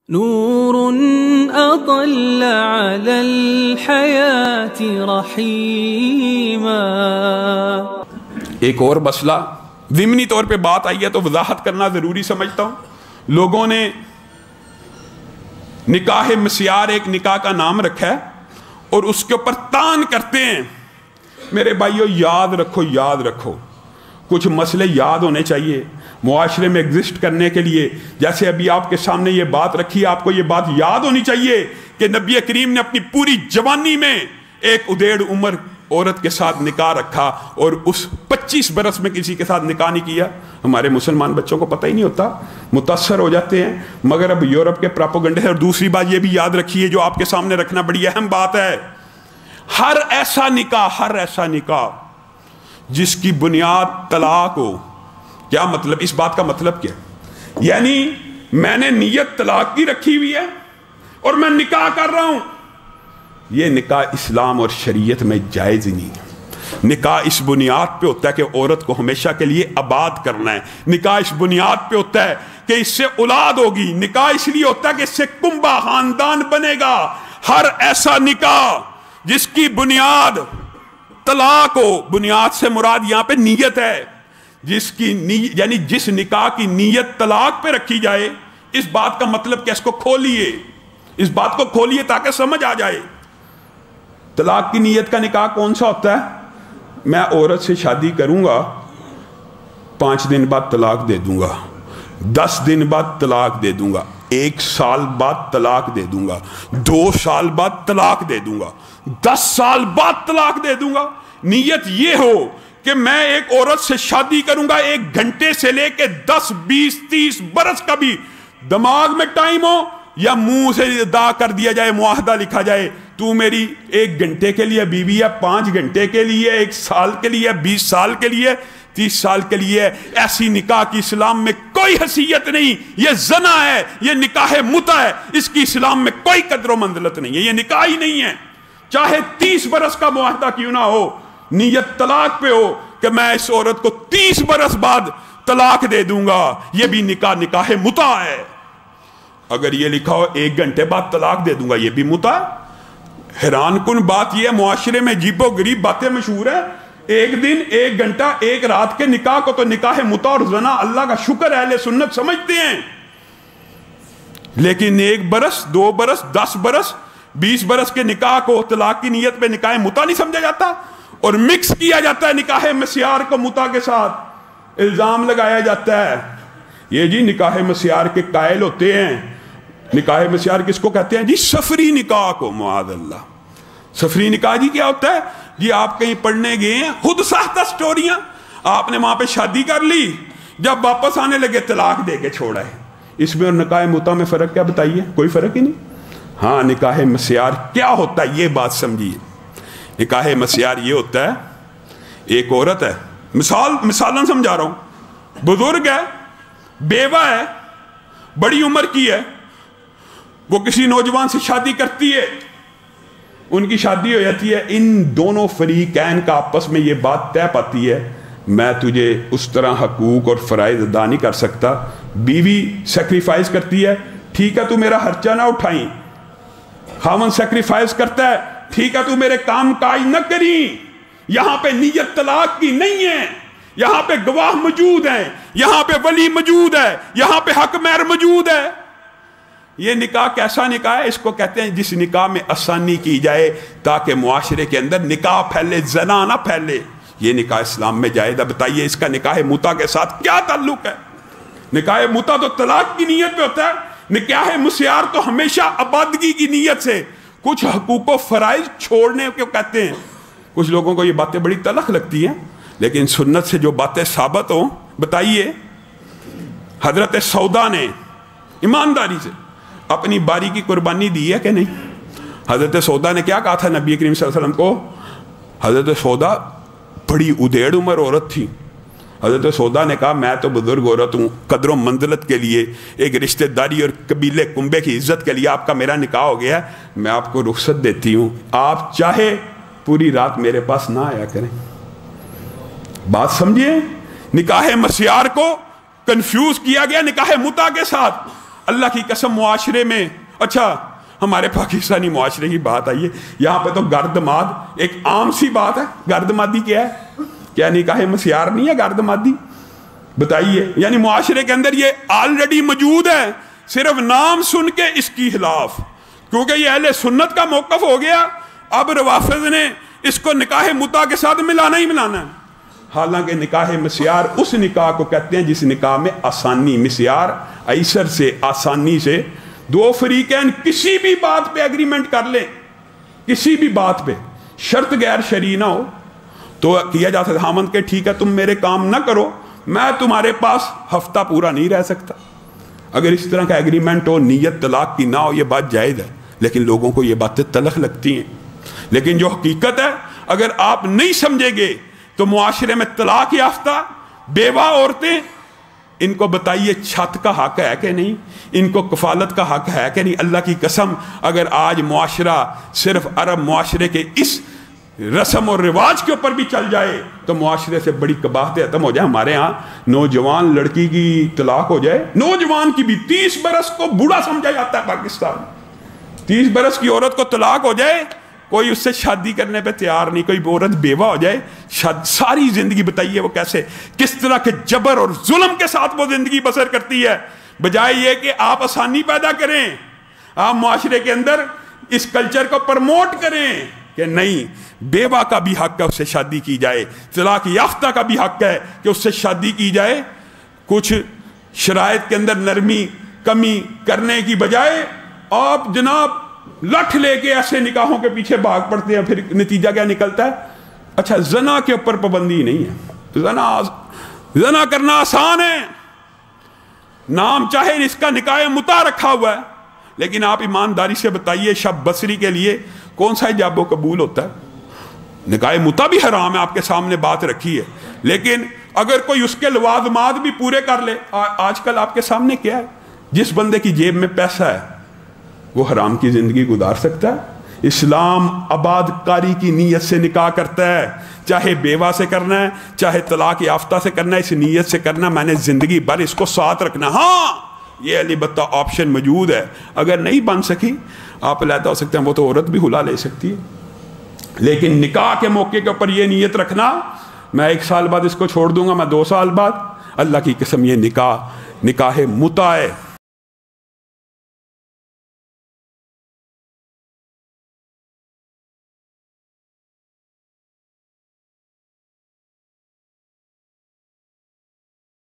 نور أطل على الحياة رحيما۔ ایک اور مسئلہ ضمنی طور پہ بات آئی ہے تو وضاحت کرنا ضروری سمجھتا ہوں۔ لوگوں نے نکاح مسیار ایک نکاح کا نام رکھا ہے اور اس کے اوپر تان کرتے ہیں۔ میرے بھائیو یاد رکھو، یاد رکھو، کچھ مسئلے یاد ہونے چاہیے معاشرے میں ایگزسٹ کرنے کے لیے۔ جیسے ابھی آپ کے سامنے یہ بات رکھی، آپ کو یہ بات یاد ہونی چاہیے کہ نبی کریم نے اپنی پوری جوانی میں ایک ادیڑ عمر عورت کے ساتھ نکاح رکھا اور اس 25 برس میں کسی کے ساتھ نکاح نہیں کیا۔ ہمارے مسلمان بچوں کو پتہ ہی نہیں ہوتا، متاثر ہو جاتے ہیں مگر اب یورپ کے پراپوگنڈے سے۔ اور دوسری بات یہ بھی یاد رکھیے جو آپ کے سامنے رکھنا بڑی اہم بات ہے، ہر ایسا نکاح جس کی بنیاد طلاق ہو۔ کیا مطلب؟ اس بات کا مطلب کیا؟ یعنی میں نے نیت طلاق کی رکھی ہوئی ہے اور میں نکاح کر رہا ہوں، یہ نکاح اسلام اور شریعت میں جائز ہی نہیں ہے۔ نکاح اس بنیاد پہ ہوتا ہے کہ عورت کو ہمیشہ کے لیے آباد کرنا ہے۔ نکاح اس بنیاد پہ ہوتا ہے کہ اس سے اولاد ہوگی۔ نکاح اس لیے ہوتا ہے کہ اس سے کنبہ خاندان بنے گا۔ ہر ایسا نکاح جس کی بنیاد طلاق ہو، بنیاد سے مراد یہاں پہ نیت ہے، یعنی جس نکاح کی نیت طلاق پہ رکھی جائے، اس بات کا مطلب کہ اس کو کھولیے، اس بات کو کھولیے تاکہ سمجھ آ جائے۔ طلاق کی نیت کا نکاح کون سا ہوتا ہے؟ میں عورت سے شادی کروں گا، 5 دن بعد طلاق دے دوں گا، 10 دن بعد طلاق دے دوں گا، 1 سال بعد طلاق دے دوں گا، 2 سال بعد طلاق دے دوں گا، 10 سال بعد طلاق دے دوں گا۔ نیت یہ ہو کہ میں ایک عورت سے شادی کروں گا، 1 گھنٹے سے لے کے 10 20 30 برس کا بھی دماغ میں ٹائم ہو یا منہ سے ادا کر دیا جائے، معاہدہ لکھا جائے، تو میری 1 گھنٹے کے لیے بیوی ہے، 5 گھنٹے کے لیے، 1 سال کے لیے، 20 سال کے لیے، 30 سال کے لیے۔ ایسی نکاح کی اسلام میں کوئی حیثیت نہیں، یہ زنا ہے، یہ نکاح متع ہے، اس کی اسلام میں کوئی قدر و منزلت نہیں ہے، یہ نکاح ہی نہیں ہے۔ چاہے 30 برس کا معاہدہ کیوں نہ ہو، نیت طلاق پہ ہو کہ میں اس عورت کو 30 برس بعد طلاق دے دوں گا، یہ بھی نکاح متع ہے۔ اگر یہ لکھا ہو 1 گھنٹے بعد طلاق دے دوں گا، یہ بھی متع ہے۔ حیران کن بات یہ ہے، معاشرے میں عجیب و غریب باتیں مشہور ہیں۔ 1 دن 1 گھنٹہ 1 رات کے نکاح کو تو نکاح متع اور زنا اللہ کا شکر اہل سنت سمجھتے ہیں، لیکن 1 برس 2 برس 10 برس 20 برس کے نکاح کو طلاق کی نیت پہ نکاح متع نہیں سمجھا جاتا اور مکس کیا جاتا ہے نکاح مسیار کو متع کے ساتھ۔ الزام لگایا جاتا ہے یہ جی نکاح مسیار کے قائل ہوتے ہیں۔ نکاح مسیار کس کو کہتے ہیں جی؟ سفری نکاح کو، معاذ اللہ۔ سفری نکاح جی کیا ہوتا ہے جی؟ آپ کہیں پڑھنے گئے ہیں، خود ساختہ سٹوریاں، آپ نے وہاں پہ شادی کر لی، جب واپس آنے لگے طلاق دے کے چھوڑا ہے۔ اس میں اور نکاح متع میں فرق کیا بتائیے؟ کوئی فرق ہی نہیں۔ ہاں، نکاح مسیار کیا ہوتا ہے یہ بات سمجھیے۔ نکاح مسیار یہ ہوتا ہے، ایک عورت ہے، مثالاً سمجھا رہا ہوں، بزرگ ہے، بیوہ ہے، بڑی عمر کی ہے، وہ کسی نوجوان سے شادی کرتی ہے، ان کی شادی ہو جاتی ہے، ان دونوں فریقین کا آپس میں یہ بات طے پاتی ہے میں تجھے اس طرح حقوق اور فرائض ادا نہیں کر سکتا۔ بیوی سیکریفائز کرتی ہے، ٹھیک ہے تو میرا خرچہ نہ اٹھائیں۔ خاوند سیکریفائز کرتا ہے، ٹھیک ہے تو میرے کام کاج نہ کریں۔ یہاں پہ نیت طلاق کی نہیں ہے، یہاں پہ گواہ موجود ہیں، یہاں پہ ولی موجود ہے، یہاں پہ حق مہر موجود ہے۔ یہ نکاح کیسا نکاح ہے؟ اس کو کہتے ہیں جس نکاح میں آسانی کی جائے تاکہ معاشرے کے اندر نکاح پھیلے، زنا نہ پھیلے۔ یہ نکاح اسلام میں جائز ہے۔ بتائیے اس کا نکاح متع کے ساتھ کیا تعلق ہے؟ نکاح متع تو طلاق کی نیت پہ ہوتا ہے، نکاح مسیار تو ہمیشہ آبادگی کی نیت سے کچھ حقوق و فرائض چھوڑنے کو کہتے ہیں۔ کچھ لوگوں کو یہ باتیں بڑی تلخ لگتی ہیں، لیکن سنت سے جو باتیں ثابت ہوں، بتائیے حضرت سودا نے ایمانداری سے اپنی باری کی قربانی دی ہے کہ نہیں؟ حضرت سودا نے کیا کہا تھا نبی کریم صلی اللہ علیہ وسلم کو؟ حضرت سودا بڑی ادیڑ عمر عورت تھی۔ حضرت سودا نے کہا میں تو بزرگ عورت ہوں، قدر و منزلت کے لیے، ایک رشتہ داری اور قبیلے کنبے کی عزت کے لیے آپ کا میرا نکاح ہو گیا ہے، میں آپ کو رخصت دیتی ہوں، آپ چاہے پوری رات میرے پاس نہ آیا کریں۔ بات سمجھیے، نکاح مسیار کو کنفیوز کیا گیا نکاح متع کے ساتھ۔ اللہ کی قسم معاشرے میں، اچھا ہمارے پاکستانی معاشرے کی بات آئیے، یہاں پہ تو گردماد ایک عام سی بات ہے۔ گردمادی کیا ہے؟ کیا نکاح مسیار نہیں ہے گردمادی؟ بتائیے، یعنی معاشرے کے اندر یہ آلریڈی موجود ہے، صرف نام سن کے اس کی خلاف، کیونکہ یہ اہل سنت کا موقف ہو گیا، اب روافض نے اس کو نکاح متع کے ساتھ ملانا ہی ملانا ہے۔ حالانکہ نکاح مسیار اس نکاح کو کہتے ہیں جس نکاح میں آسانی، مسیار ایسر سے، آسانی سے دو فریقین کسی بھی بات پہ ایگریمنٹ کر لیں، کسی بھی بات پہ، شرط غیر شرعی نہ ہو تو کیا جا سکتا خامند کہ ٹھیک ہے تم میرے کام نہ کرو، میں تمہارے پاس ہفتہ پورا نہیں رہ سکتا۔ اگر اس طرح کا ایگریمنٹ ہو، نیت طلاق کی نہ ہو، یہ بات جائز ہے، لیکن لوگوں کو یہ باتیں تلخ لگتی ہیں۔ لیکن جو حقیقت ہے، اگر آپ نہیں سمجھیں گے تو معاشرے میں طلاق یافتہ بیوہ عورتیں، ان کو بتائیے چھت کا حق ہے کہ نہیں، ان کو کفالت کا حق ہے کہ نہیں؟ اللہ کی قسم اگر آج معاشرہ صرف عرب معاشرے کے اس رسم اور رواج کے اوپر بھی چل جائے تو معاشرے سے بڑی قباحتیں ختم ہو جائے۔ ہمارے ہاں نوجوان لڑکی کی طلاق ہو جائے، نوجوان کی بھی، 30 برس کو بوڑھا سمجھا جاتا ہے پاکستان میں، 30 برس کی عورت کو طلاق ہو جائے، کوئی اس سے شادی کرنے پہ تیار نہیں، کوئی عورت بیوہ ہو جائے، ساری زندگی بتائیے وہ کیسے، کس طرح کے جبر اور ظلم کے ساتھ وہ زندگی بسر کرتی ہے، بجائے یہ کہ آپ آسانی پیدا کریں، آپ معاشرے کے اندر اس کلچر کو پرموٹ کریں کہ نہیں، بیوہ کا بھی حق ہے اس سے شادی کی جائے، طلاق یافتہ کا بھی حق ہے کہ اس سے شادی کی جائے۔ کچھ شرائط کے اندر نرمی کمی کرنے کی بجائے آپ جناب لٹھ لے کے ایسے نکاحوں کے پیچھے بھاگ پڑتے ہیں، پھر نتیجہ کیا نکلتا ہے؟ اچھا زنا کے اوپر پابندی نہیں ہے، زنا کرنا آسان ہے، نام چاہے اس کا نکاح متع رکھا ہوا ہے، لیکن آپ ایمانداری سے بتائیے شب بصری کے لیے کون سا حجاب و قبول ہوتا ہے؟ نکاح متع بھی حرام ہے، آپ کے سامنے بات رکھی ہے، لیکن اگر کوئی اس کے لوازمات بھی پورے کر لے، آج کل آپ کے سامنے کیا ہے؟ جس بندے کی جیب میں پیسہ ہے وہ حرام کی زندگی گزار سکتا ہے۔ اسلام آباد کاری کی نیت سے نکاح کرتا ہے، چاہے بیوہ سے کرنا ہے، چاہے طلاق یافتہ سے کرنا ہے، اس نیت سے کرنا میں نے زندگی بھر اس کو ساتھ رکھنا۔ ہاں یہ البتہ آپشن موجود ہے، اگر نہیں بن سکی آپ علیحدہ ہو سکتے ہیں، وہ تو عورت بھی ہلا لے سکتی ہے، لیکن نکاح کے موقع کے اوپر یہ نیت رکھنا میں 1 سال بعد اس کو چھوڑ دوں گا، میں 2 سال بعد، اللہ کی قسم یہ نکاح متع ہے۔